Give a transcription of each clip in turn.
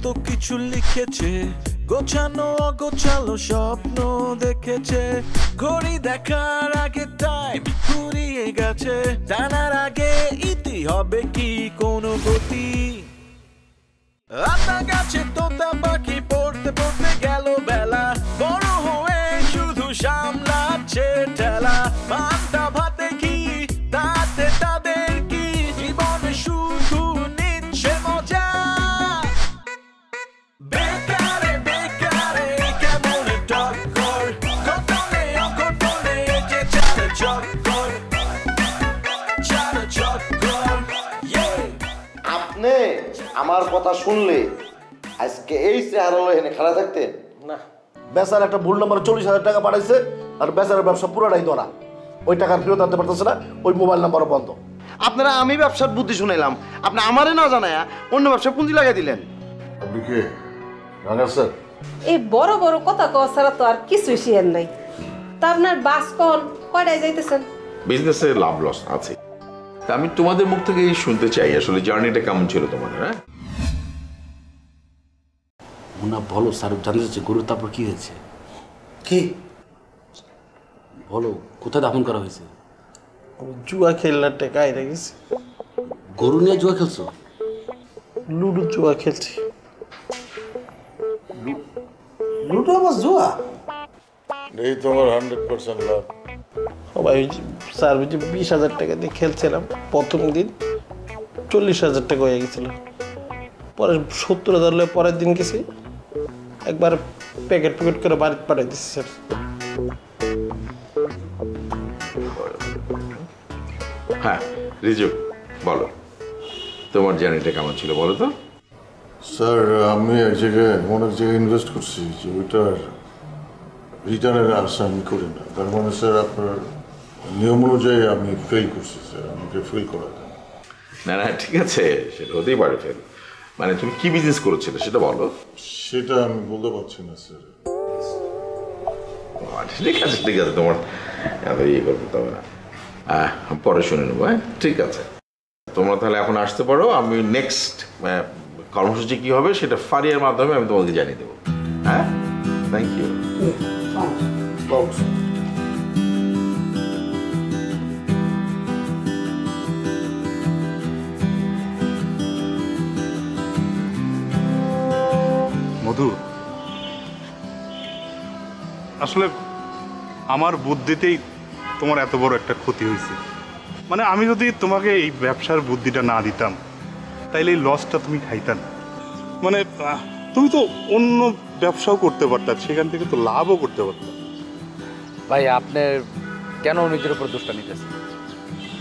কত কিছু লিখেছে, গোছানো অগোছালো স্বপ্ন দেখেছে। ঘড়ি দেখার আগে টাইম ফুরিয়ে গেছে, জানার আগে ইতি হবে কি কোনো গতি। আতা গাছে তোতা পাখি পড়তে পড়তে গেল বেলা, বড় হয়ে শুধু সামলাচ্ছে ঠেলা। পান্তা ভাতে কি তাতে তাদের কি, জীবন শুধু নিচ্ছে মজা। বেকারে বেকারে কেমন টক্কর, ঘটনে অঘটনে যে চালে চক্কর, চালে চক্কর। আপনি আমার কথা শুনলে আজকে এই চেহারা এখানে খেলা থাকতেন না। বেচার একটা ভুল নম্বরে 40,000 টাকা পাঠাইছে, আর বেচারের ব্যবসা পুরোটাই ধরা। ওই টাকার ফেরত আনতে পারতেছে না, ওই মোবাইল নাম্বারও বন্ধ। আপনারা আমি ব্যবসার বুদ্ধি শুনাইলাম, আপনি আমারে না জানায়া অন্য ব্যবসায় পুঁজি লাগাই দিলেন। আপনি কে রাঙা স্যার? এই বড় বড় কথা কওয়া ছাড়া তো আর কিছুই শেয়ার নাই। তা আপনার বাস কোন কয়টায় যাইতেছেন? বিজনেসে লাভ লস আছে, তা আমি তোমাদের মুখ থেকে শুনতে চাই আসলে জার্নিটা কেমন ছিল তোমাদের। হ্যাঁ মুন্না বলো, স্যার জানতে চাচ্ছে গরু তারপর কি হয়েছে? কি বলো, কোথায় দাফন করা হয়েছে? জুয়া খেলনার টাকা আইরা গেছে। গরু নিয়ে জুয়া খেলছো? লুডো জুয়া খেলছি। লুটো আবার জুয়া? এই তোমার 100% লাভ। সবাই স্যার 20,000 টাকা দিয়ে খেলছিলাম, প্রথম দিন 40,000 টাকা হয়ে গেছিল। পরে 70,000 পরের দিন গেছি, একবার প্যাকেট প্যাকেট করে বাড়িতে পাঠিয়ে দিচ্ছি স্যার। হ্যাঁ রিজু বলো, তোমার জার্নিটা কেমন ছিল বলো তো। স্যার আমি এক জায়গায় এমন এক জায়গায় ইনভেস্ট করছি যে ওইটার রিটার্নের আশা আমি করি না। তার মানে স্যার আপনার নিয়ম অনুযায়ী আমি ফেল করছি স্যার, আমাকে ফেল করা যায় না না ঠিক আছে, সেটা হতেই পারে ফেল। মানে তুমি কি বিজনেস করেছিলে সেটা বলো। সেটা আমি বলতে পারছি না স্যার। ঠিক আছে ঠিক আছে, তোমার এত ইয়ে করতে হবে না, পরে শুনে নেবো। হ্যাঁ ঠিক আছে, তোমরা তাহলে এখন আসতে পারো। আমি নেক্সট কর্মসূচি কী হবে সেটা ফারিয়ার মাধ্যমে আমি তোমাকে জানিয়ে দেবো। হ্যাঁ থ্যাংক ইউ। মধু, আসলে আমার বুদ্ধিতেই তোমার এত বড় একটা ক্ষতি হয়েছে। মানে আমি যদি তোমাকে এই ব্যবসার বুদ্ধিটা না দিতাম তাইলে এই লসটা তুমি খাইতাম। মানে তুমি তো অন্য ব্যবসাও করতে পারতাম, সেখান থেকে তো লাভও করতে পারতাম। ভাই আপনার কেন নিজের উপর দোষটা নিতেছেন?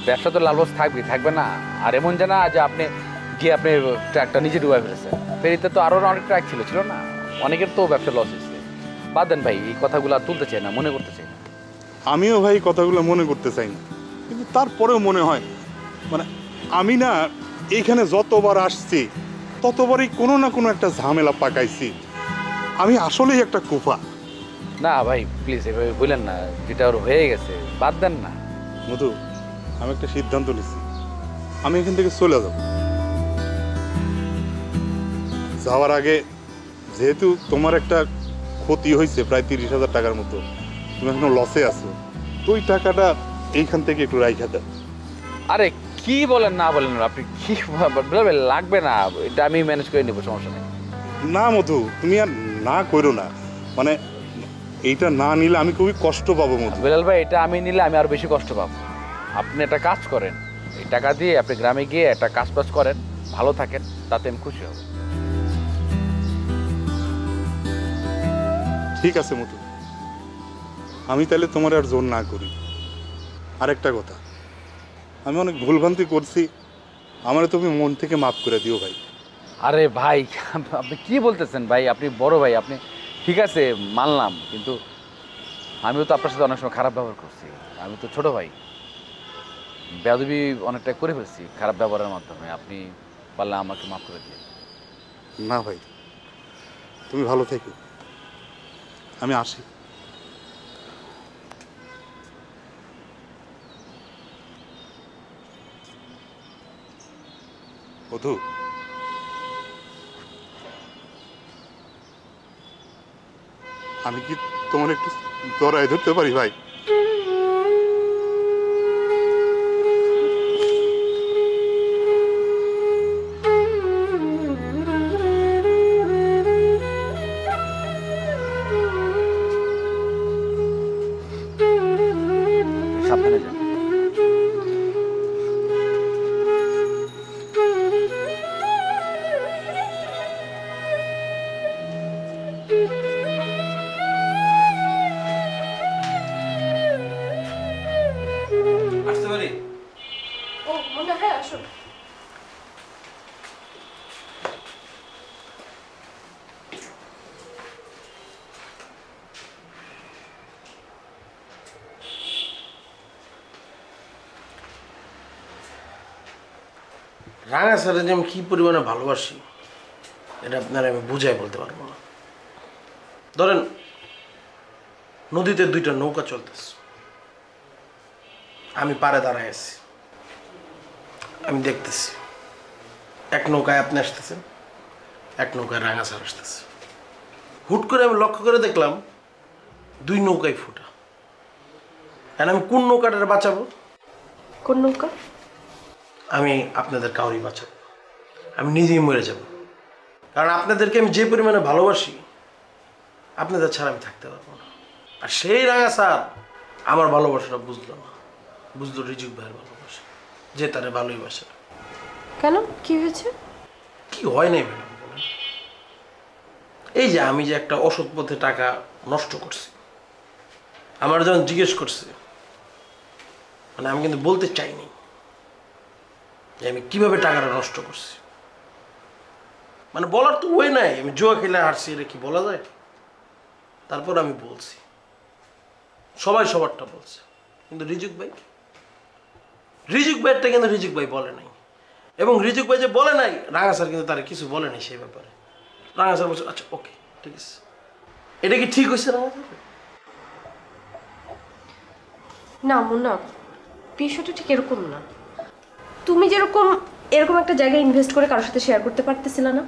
ব্যবসা তো লাভ লস থাকবে না। আর এমন জানা যে আপনি গিয়ে আপনি ট্র্যাকটা নিজে ডুবাই ফেলেছেন, ফেরিতে তো আরও অনেক ট্র্যাক ছিল না? অনেকের তো ব্যবসা লস হয়েছে। বাদ দেন ভাই, এই কথাগুলো তুলতে চাই না, মনে করতে চাই না। আমিও ভাই কথাগুলো মনে করতে চাই না, কিন্তু তারপরেও মনে হয় মানে আমি না এইখানে যতবার আসছি ততবারই কোনো না কোনো একটা ঝামেলা পাকাইছি। আমি আসলেই একটা কুফা। না ভাই প্লিজ এভাবে বললেন না, যেটা ওর হয়ে গেছে বাদ দেন না। মধু, আমি একটা সিদ্ধান্ত নিছি, আমি এখান থেকে চলে যাব। যাওয়ার আগে যেহেতু তোমার একটা ক্ষতি হয়েছে প্রায় 30,000 টাকার মতো, তুমি এখনো লসে আছো, তো ওই টাকাটা এইখান থেকে একটু রাইখা দেন। আরে কি বলেন না বলেন, আপনি কি লাগবে না, এটা আমি ম্যানেজ করে নেবো, সমস্যা নেই। না মধু, তুমি আর না করো না, মানে এইটা না নিলে আমি খুবই কষ্ট পাবো মধু। বেলাল ভাই, এটা আমি নিলে আমি আরো বেশি কষ্ট পাবো। আপনি একটা কাজ করেন, এই টাকা দিয়ে আপনি গ্রামে গিয়ে একটা কাজ বাজ করেন, ভালো থাকেন, তাতে আমি খুশি হব। ঠিক আছে মধু, আমি তাহলে তোমার আর জোর না করি। আরেকটা কথা, আমি অনেক ভুলভ্রান্তি করছি, আমার তুমি মন থেকে মাফ করে দিও ভাই। আরে ভাই আপনি কি বলতেছেন ভাই, আপনি বড় ভাই, আপনি ঠিক আছে মানলাম, কিন্তু আমিও তো আপনার সাথে অনেক সময় খারাপ ব্যবহার করছি। আমি তো ছোট ভাই, বেয়াদবি অনেকটা করে ফেলছি খারাপ ব্যবহারের মাধ্যমে। আপনি পারলে আমাকে মাফ করে দিন। না ভাই, তুমি ভালো থেকো, আমি আসি। মধু, আমি কি তোমার একটু জড়ায় ধরতে পারি ভাই? সাবধানে যান। আসতে পারি? ও মনে হয় আসুন। রাঙা স্যারে যে আমি কি পরিমাণে ভালোবাসি এটা আপনার আমি বুঝাই বলতে পারবো না। ধরেন নদীতে দুইটা নৌকা চলতেছে, আমি পাড়ে দাঁড়ায় আছি, আমি দেখতেছি এক নৌকায় আপনি আসতেছেন, এক নৌকায় রাঙা স্যার আসতেছে। হুট করে আমি লক্ষ্য করে দেখলাম দুই নৌকায় ফুটা। আর আমি কোন নৌকাটা বাঁচাবো? কোন নৌকা? আমি আপনাদের কাউরি বাঁচাবো, আমি নিজেই মরে যাব। কারণ আপনাদেরকে আমি যে পরিমাণে ভালোবাসি আপনাদের ছাড়া আমি থাকতে পারবো না। আর সেই রাঙা স্যার আমার ভালোবাসাটা বুঝলো না, বুঝলো রিজুক ভাইয়ের ভালোবাসা, যে তারে ভালোই বাসে। কেন, কি হয়েছে? কি হয় নাই ম্যাডাম বলেন? এই যে আমি যে একটা অসৎ পথে টাকা নষ্ট করছি, আমার যখন জিজ্ঞেস করছে, মানে আমি কিন্তু বলতে চাইনি যে আমি কিভাবে টাকাটা নষ্ট করছি। মানে বলার তো ওই নাই, আমি জুয়া খেলে হারছি, এটা কি বলা যায়? তারপর আমি বলছি, সবাই সবারটা বলছে, কিন্তু রিজুক ভাইয়েরটা কিন্তু রিজুক ভাই বলে নাই। এবং রিজুক ভাই যে বলে নাই, রাঙা স্যার কিন্তু তার কিছু বলে নাই সেই ব্যাপারে। রাঙা স্যার বলছে আচ্ছা ওকে ঠিক আছে। এটা কি ঠিক হয়েছে রাঙা স্যার? না মুন্না, বিষয়টা ঠিক এরকম না। তুমি যেরকম এরকম একটা জায়গায় ইনভেস্ট করে কারোর সাথে শেয়ার করতে পারতেছিল না,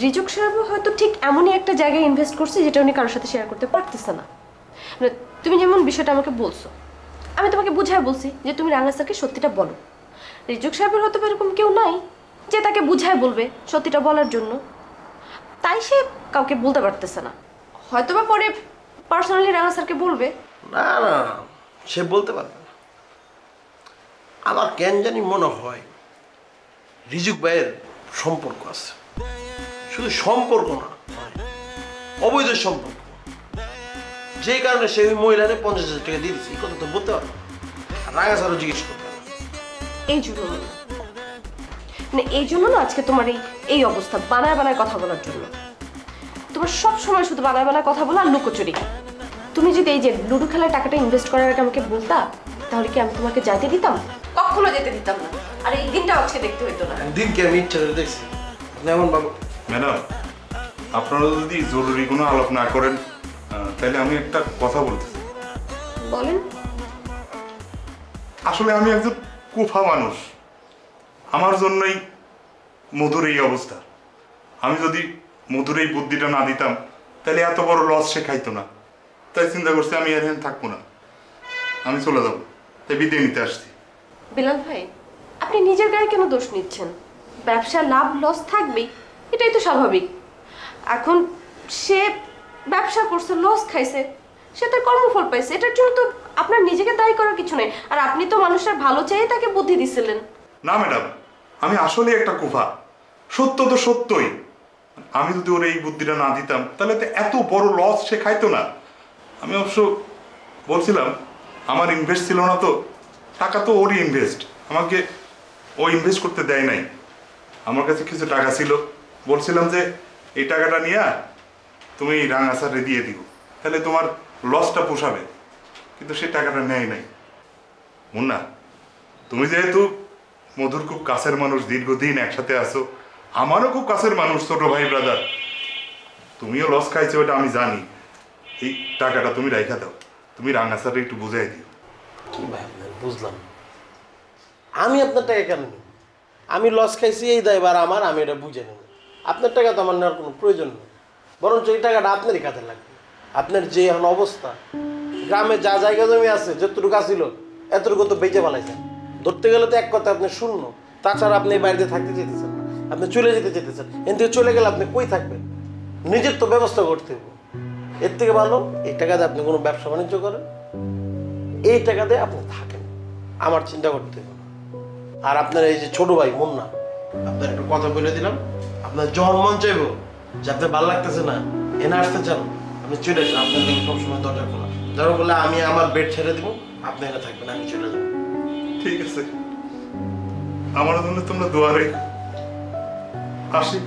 রিজুক সাহেবও হয়তো ঠিক এমনই একটা জায়গায় ইনভেস্ট করছে যেটা উনি কারোর সাথে শেয়ার করতে পারতেছে না। তুমি যেমন বিষয়টা আমাকে বলছো, আমি তোমাকে বুঝায় বলছি যে তুমি রাঙা স্যারকে সত্যিটা বলো। রিজুক সাহেবের হয়তো এরকম কেউ নাই যে তাকে বুঝায় বলবে সত্যিটা বলার জন্য, তাই সে কাউকে বলতে পারতেছে না। হয়তোবা পরে পার্সোনালি রাঙা স্যারকে বলবে। না না, সে বলতে পারবে না। আমার কেন জানি মনে হয় রিজুক ভাইয়ের সম্পর্ক আছে, শুধু সম্পর্ক না, অবৈধ সম্পর্ক, যে কারণে সে ওই মহিলারে 50,000 টাকা দিয়ে দিচ্ছে। এই কথা তো বলতে পারবে না, রাঙা স্যারও জিজ্ঞেস করবে না। এই জন্য মানে এই জন্য না আজকে তোমার এই অবস্থা, বানায় বানায় কথা বলার জন্য। তোমার সব সময় শুধু বানায় বানায় কথা বলা আর লুকোচুরি। তুমি যদি এই যে লুডো খেলার টাকাটা ইনভেস্ট করার আগে আমাকে বলতা, তাহলে কি আমি তোমাকে যাইতে দিতাম? কখনো যেতে দিতাম না। আর এই দিনটা আজকে দেখতে হইতো না। দিনকে আমি ইচ্ছা করে দেখছি এমন বাবু। ম্যাডাম, আপনারা যদি জরুরি কোনো আলাপ না করেন তাহলে আমি একটা কথা বলতে চাই। বলেন। আসলে আমি একজন কুফা মানুষ, আমার জন্যই মধুর এই অবস্থা। আমি যদি মধুর এই বুদ্ধিটা না দিতাম তাহলে এত বড় লস সে খাইতো না। তাই চিন্তা করছি আমি আর থাকবো না, আমি চলে যাবো, তাই বিদায় নিতে আসছি। বিলাল ভাই, আপনি নিজের গায়ে কেন দোষ নিচ্ছেন? ব্যবসা লাভ লস থাকবেই, এটাই তো স্বাভাবিক। এখন সে ব্যবসা করছে, লস খাইছে, সে তার কর্মফল পাইছে, এটার জন্য তো আপনার নিজেকে দায়ী করার কিছু নেই। আর আপনি তো মানুষের ভালো চেয়ে তাকে বুদ্ধি দিছিলেন। না ম্যাডাম, আমি আসলে একটা কুফা, সত্য তো সত্যই। আমি যদি ওর এই বুদ্ধিটা না দিতাম তাহলে তো এত বড় লস সে খাইতো না। আমি অবশ্য বলছিলাম আমার ইনভেস্ট ছিল না, তো টাকা তো ওরই ইনভেস্ট, আমাকে ও ইনভেস্ট করতে দেয় নাই। আমার কাছে কিছু টাকা ছিল, বলছিলাম যে এই টাকাটা নিয়ে তুমি রাঙা স্যারে দিয়ে দিও, তাহলে তোমার লসটা পোষাবে। কিন্তু সে টাকাটা নেয় নাই। মুন্না, তুমি যেহেতু মধুর খুব কাছের মানুষ, দীর্ঘদিন একসাথে আছো, আমারও খুব কাছের মানুষ, ছোট ভাই ব্রাদার, তুমিও লস খাইছো ওটা আমি জানি। এই টাকাটা তুমি রাইখা দাও, তুমি রাঙা স্যারে একটু বুঝাই দিও। কি ভাই বুঝলাম, আমি আপনার টাকা কেন নিব? আমি লস খাইছি এই দায়বার আমার, আমি এটা বুঝে নেব। আপনার টাকা তো আমার নেওয়ার কোনো প্রয়োজন নেই, বরঞ্চ এই টাকাটা আপনারই কাজে লাগবে। আপনার যে এখন অবস্থা, গ্রামে যা জায়গা জমি আছে যতটুকু আছিল এতটুকু তো বেঁচে পালাইছেন। ধরতে গেলে তো এক কথা আপনি শূন্য। তাছাড়া আপনি এই বাড়িতে থাকতে যেতেছেন না, আপনি চলে যেতে যেতেছেন। কিন্তু চলে গেলে আপনি কই থাকবেন? নিজের তো ব্যবস্থা করতে হবে। এর থেকে ভালো এই টাকা দিয়ে আপনি কোনো ব্যবসা বাণিজ্য করেন, এই টাকা দিয়ে আপনি থাকেন, আমার চিন্তা করতে হবে। আর আপনার এই যে ছোট ভাই মুন্না, আপনার একটা কথা বলে দিলাম, আপনার যখন মন চাইবো যে আপনার ভালো লাগতেছে না, এনে আসতে চান, আপনি চলে আসেন। আপনার দিকে সবসময় দরজা খোলা। যারা বলে আমি আমার বেড ছেড়ে দিব, আপনি এনে থাকবেন, আমি চলে যাবো। ঠিক আছে, আমার জন্য তোমরা দোয়া রেখো। আসি।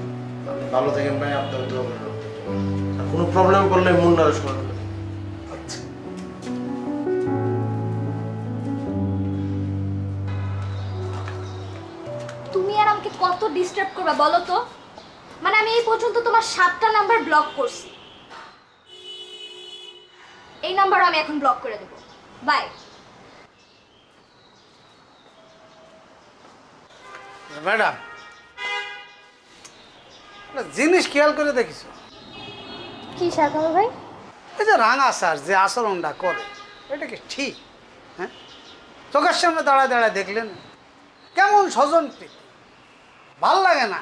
আপনি ভালো থাকেন ভাই, আপনার দোয়া করবেন। আর কোনো প্রবলেম করলে মুন্নার শোনাবেন। আচ্ছা। তুমি আর আমাকে কত ডিস্টার্ব করবে বলো তো? মানে আমি এই পর্যন্ত তোমার 7টা নাম্বার ব্লক করছি। এই নাম্বার আমি এখন ব্লক করে দেব। বাই। ম্যাডাম, জিনিস খেয়াল করে দেখিস? কি শাকাল ভাই? এই যে রাঙা স্যার যে আচরণটা করে, এটা কি ঠিক? হ্যাঁ, চোখের সামনে দাঁড়ায় দাঁড়ায় দেখলেন কেমন স্বজন প্রীতি, ভাল লাগে না।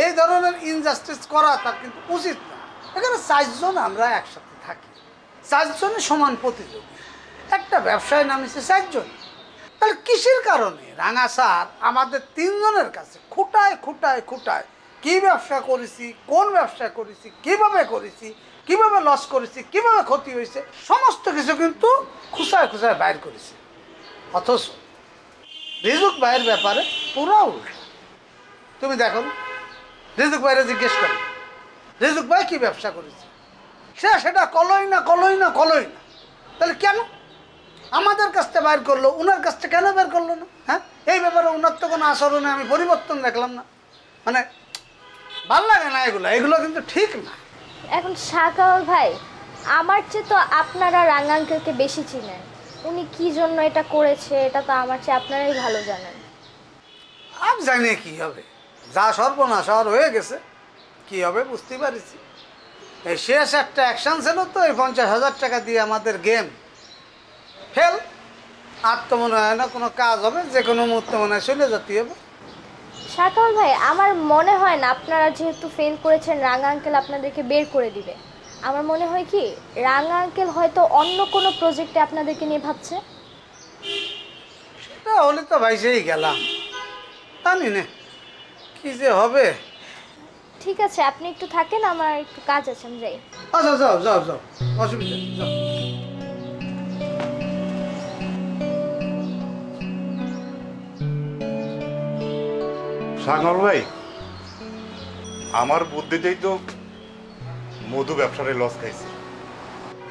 এই ধরনের ইনজাস্টিস করা তার কিন্তু উচিত না। এখানে 4 জন আমরা একসাথে থাকি, 4 জনের সমান প্রতিযোগী। একটা ব্যবসায় নামিছে 4 জন, তাহলে কিসের কারণে রাঙা স্যার আমাদের 3 জনের কাছে খুঁটায় খুঁটায় খুঁটায় কি ব্যবসা করেছি, কোন ব্যবসা করেছি, কিভাবে করেছি, কিভাবে লস করেছি, কিভাবে ক্ষতি হয়েছে, সমস্ত কিছু কিন্তু খুঁচায় খুঁচায় বাইর করেছে। অথচ রিজুক ভাইয়ের ব্যাপারে পুরো উল্টা। তুমি দেখো, রিজুক ভাইরে জিজ্ঞেস করো রিজুক ভাই কি ব্যবসা করেছে, সেটা কলই না কলই না কলই না। তাহলে কেন আমাদের কাছ থেকে বাইর করলো, উনার কাছ থেকে কেন বের করলো না? হ্যাঁ, এই ব্যাপারে উনার তো কোনো আচরণে আমি পরিবর্তন দেখলাম না। মানে ভাল লাগে না এগুলো, এগুলো কিন্তু ঠিক না। এখন শাকাল ভাই, আমার চেয়ে তো আপনারা রাঙা আঙ্কেলকে বেশি চিনেন। উনি কি জন্য এটা করেছে এটা তো আমার চেয়ে আপনারাই ভালো জানেন। আমি জানি কি হবে, যা সর্বনাশ হওয়ার হয়ে গেছে, কি হবে বুঝতে পারছি। এই শেষ একটা অ্যাকশন ছিল তো, এই 50,000 টাকা দিয়ে আমাদের গেম ফেল। আর তো মনে হয় না কোনো কাজ হবে, যে কোনো মুহূর্তে মনে হয় চলে যেতে হবে। শাকাল ভাই, আমার মনে হয় না আপনারা যেহেতু ফেল করেছেন রাঙা আঙ্কেল আপনাদেরকে বের করে দিবে। আমার মনে হয় কি রাঙা আঙ্কেল হয়তো অন্য কোনো প্রজেক্টে আপনাদেরকে নিয়ে ভাবছে। সেটা হলে তো ভাই সেই গেলাম, জানি না কি যে হবে। ঠিক আছে, আপনি একটু থাকেন, আমার একটু কাজ আছে, আমি যাই। আচ্ছা, যাও যাও যাও, অসুবিধা নেই, যাও। সাগর ভাই, আমার বুদ্ধিতেই তো মধু ব্যবসাটা লস খাইছে।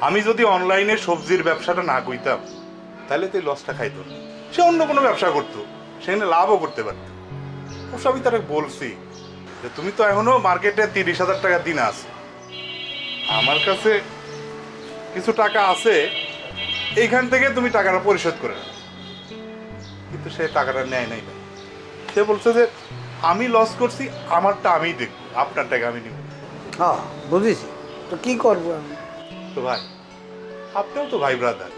আমি যদি অনলাইনে সবজির ব্যবসাটা না কইতাম তাহলে তো এই লসটা খাইতো না। সে অন্য কোনো ব্যবসা করতো, সেখানে লাভও করতে পারত। অবশ্য আমি তারা বলছি যে তুমি তো এখনো মার্কেটে 30,000 টাকা দিন আছে, আমার কাছে কিছু টাকা আছে, এইখান থেকে তুমি টাকাটা পরিশোধ করে নাও। কিন্তু সে টাকাটা নেয় নাই। সে বলছে যে আমি লস করছি, আমারটা আমিই দেখবো, আপনার টাকা আমি নিব। হ্যাঁ বুঝেছি, তো কি করবো আমি? তো ভাই, আপনিও তো ভাই ব্রাদার,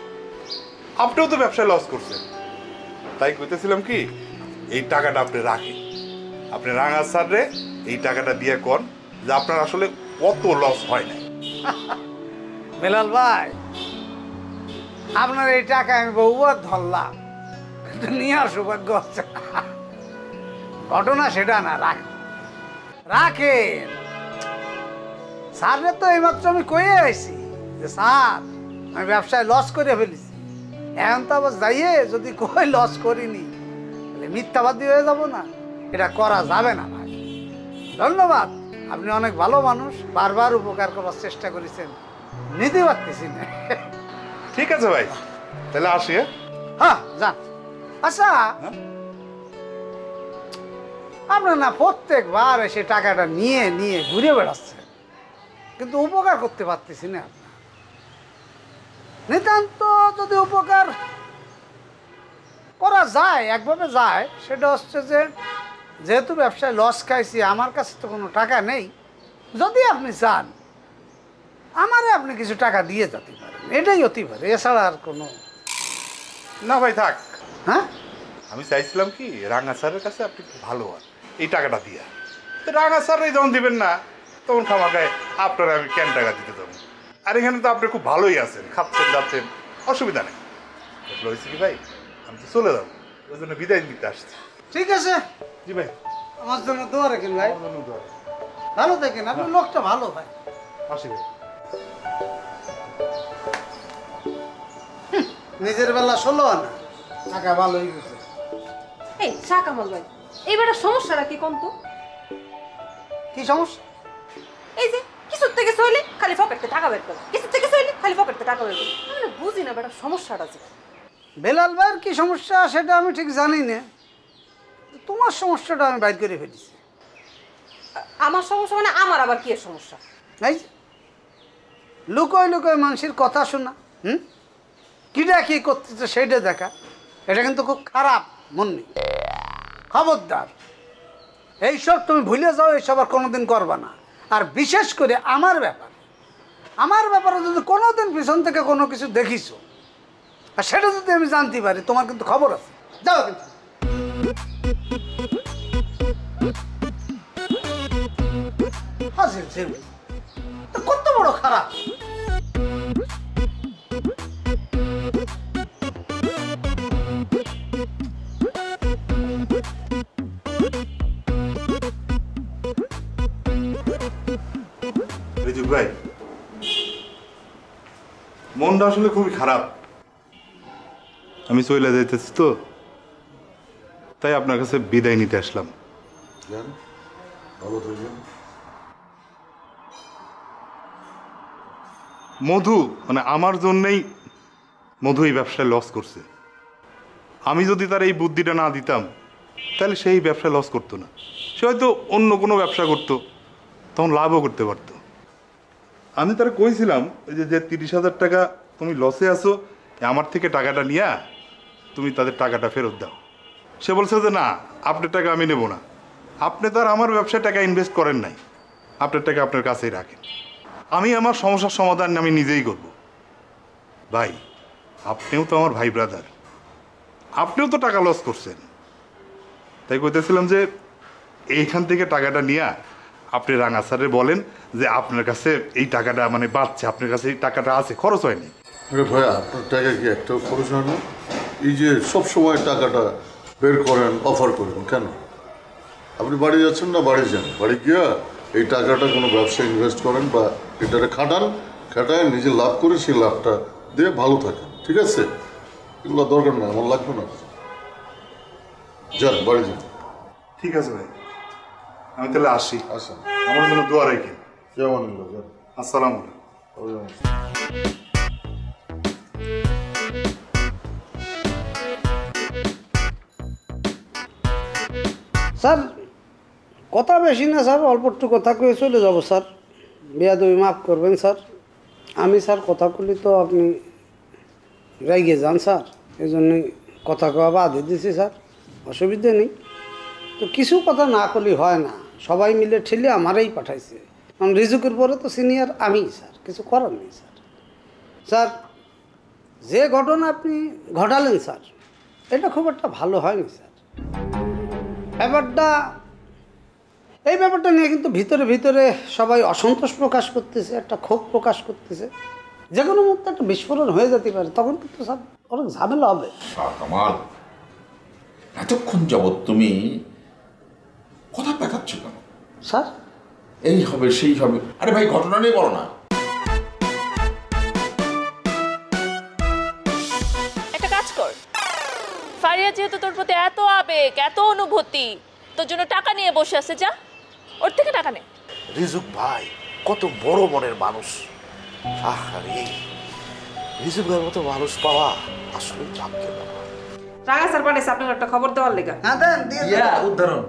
আপনিও তো ব্যবসায় লস করছেন। তাই কইতেছিলাম কি, এই টাকাটা আপনি রাখেন, আপনি রাঙা স্যারে এই টাকাটা দিয়ে কন যে আপনার আসলে কত লস হয় না। বেলাল ভাই, আপনার এই টাকা আমি বহুবার ধরলাম, নিয়ে আর সৌভাগ্য হচ্ছে না। ঘটনা সেটা না, রাখেন। স্যারের তো এইমাত্র আমি কয়ে আইছি যে স্যার আমি ব্যবসায় লস করে ফেলেছি। এখন তো আবার যাইয়ে যদি কই লস করিনি তাহলে মিথ্যাবাদী হয়ে যাব না, এটা করা যাবে না ভাই। ধন্যবাদ, আপনি অনেক ভালো মানুষ, বারবার উপকার করার চেষ্টা করেছেন, নিতে পারতেছি না। ঠিক আছে ভাই, তাহলে আসি। হ্যাঁ যান। আচ্ছা, আপনার না প্রত্যেকবার এসে টাকাটা নিয়ে নিয়ে ঘুরে বেড়াচ্ছেন, কিন্তু উপকার করতে পারতেছি না। আপনার নিতান্ত যদি উপকার করা যায়, একভাবে যায়, সেটা হচ্ছে যে যেহেতু ব্যবসায় লস খাইছি, আমার কাছে তো কোনো টাকা নেই। যদি আপনি চান আমারে আপনি কিছু টাকা দিয়ে যেতে পারেন, এটাই হতে পারে, এছাড়া আর কোনো। না ভাই থাক। হ্যাঁ, আমি চাইছিলাম কি রাঙা স্যারের কাছে আপনি খুব ভালো হন এই টাকাটা দিয়া। তো রাঙা স্যারই যখন দিবেন না তখন খামাখায় আপনারা আমি কেন টাকা দিতে যাবো? আর এখানে তো আপনি খুব ভালোই আছেন, খাচ্ছেন যাচ্ছেন, অসুবিধা নেই। হয়েছে কি ভাই, আমি তো চলে যাবো, ওই জন্য বিদায় দিতে আসছি। ঠিক আছে। জি ভাই, আমার জন্য দোয়া রাখেন ভাই। ভালো থাকেন, আপনার লোকটা ভালো ভাই। আসি ভাই। নিজের বেলা 16 আনা টাকা ভালোই গেছে। এই শাহ কামাল ভাই, এইবারে সমস্যাটা কি কোন তো? কি সমস্যা? এই যে কিছুর থেকে সইলে খালি পকেটে টাকা বের করে, কিছুর থেকে সইলে খালি পকেটে টাকা বের করে। আমি বুঝি না বেটা সমস্যাটা আছে। বেলাল ভাইয়ের কি সমস্যা সেটা আমি ঠিক জানি না, তোমার সমস্যাটা আমি বাইর করে ফেলেছি। আমার সমস্যা মানে আমার আবার কি এর সমস্যা? এই লুকোয় লুকোয় মানুষের কথা শোনা, কিটা কি করতেছে সেইটা দেখা, এটা কিন্তু খুব খারাপ। মন নেই, খবরদার এইসব তুমি ভুলে যাও, এইসব আর কোনোদিন করবা না। আর বিশেষ করে আমার ব্যাপারে যদি কোনোদিন পিছন থেকে কোনো কিছু দেখিছো আর সেটা যদি আমি জানতে পারি, তোমার কিন্তু খবর আছে। যাও কিন্তু। কত বড় খারাপ! রিজু ভাই, মনটা আসলে খুবই খারাপ। আমি চলে যাইতেছি তো, তাই আপনার কাছে বিদায় নিতে আসলাম। মধু মানে আমার জন্যই মধু এই ব্যবসায় লস করছে। আমি যদি তার এই বুদ্ধিটা না দিতাম তাহলে সেই ব্যবসায় লস করতো না, সে হয়তো অন্য কোনো ব্যবসা করতো, তখন লাভও করতে পারতো। আমি তারা কইছিলাম যে 30,000 টাকা তুমি লসে আসো, আমার থেকে টাকাটা নিয়ে তুমি তাদের টাকাটা ফেরত দাও। সে বলছে যে না, আপনার টাকা আমি নেব না, আপনি তো আর আমার ব্যবসায় টাকা ইনভেস্ট করেন নাই, আপনার টাকা আপনার কাছেই রাখেন, আমি আমার সমস্যার সমাধান আমি নিজেই করব। ভাই, আপনিও তো আমার ভাই ব্রাদার, আপনিও তো টাকা লস করছেন, তাই কইতেছিলাম যে এইখান থেকে টাকাটা নিয়ে আপনি রাঙা স্যারে বলেন যে আপনার কাছে এই টাকাটা মানে বাঁচছে, আপনার কাছে এই টাকাটা আছে, খরচ হয়নি। আরে ভাই, আপনার টাকা কি একটাও খরচ হয় না? এই যে সব সময় টাকাটা বের করেন, অফার করেন কেন? আপনি বাড়ি যাচ্ছেন না, বাড়ি যান, বাড়ি গিয়া এই টাকাটা কোনো ব্যবসায় ইনভেস্ট করেন বা এটারে খাটায় নিজে লাভ করে সেই লাভটা দিয়ে ভালো থাকেন, ঠিক আছে? এগুলো দরকার নেই, আমার লাগবে না। যান, বাড়ি যান। ঠিক আছে ভাই, আমি তাহলে আসি। আসেন, আমার জন্য দোয়া রাখেন। যেমন আসসালামু আলাইকুম। স্যার কথা বেশি না স্যার, অল্প একটু কথা কয়ে চলে যাব স্যার, বেয়াদবি মাফ করবেন স্যার। আমি স্যার কথা বলি তো আপনি রাইগে যান স্যার, এই জন্যই কথা কওয়া বাদে দিছি স্যার, অসুবিধে নেই। তো কিছু কথা না করলে হয় না, সবাই মিলে ঠেলে আমারই পাঠাইছে, কারণ রিজুকের পরে তো সিনিয়র আমি স্যার, কিছু করার নেই স্যার। স্যার যে ঘটনা আপনি ঘটালেন স্যার, এটা খুব একটা ভালো হয়নি স্যার। এই ব্যাপারটা নিয়ে কিন্তু ভিতরে ভিতরে সবাই অসন্তোষ প্রকাশ করতেছে, একটা ক্ষোভ প্রকাশ করতেছে, যে কোনো মুহূর্তে একটা বিস্ফোরণ হয়ে যেতে পারে, তখন কিন্তু স্যার অনেক ঝামেলা হবে। কামাল, এতক্ষণ যাবৎ তুমি কথা পেঁচাচ্ছ কেন স্যার? এই হবে সেই হবে, আরে ভাই ঘটনা নিয়ে বলো না। একটা কাজ কর, ফারিয়া যেহেতু তোর প্রতি এত আবেগ, এত অনুভূতি, তোর জন্য টাকা নিয়ে বসে আছে, যা ওর থেকে টাকা নে। রিজুক ভাই কত বড় মনের মানুষ, আরে রিজুক ভাইয়ের মতো মানুষ পাওয়া আসলে ভাগ্যের ব্যাপার। রাঙা স্যার পাঠাইছে আপনার একটা খবর দেওয়ার লেগা। হ্যাঁ দেন, দিয়ে উদাহরণ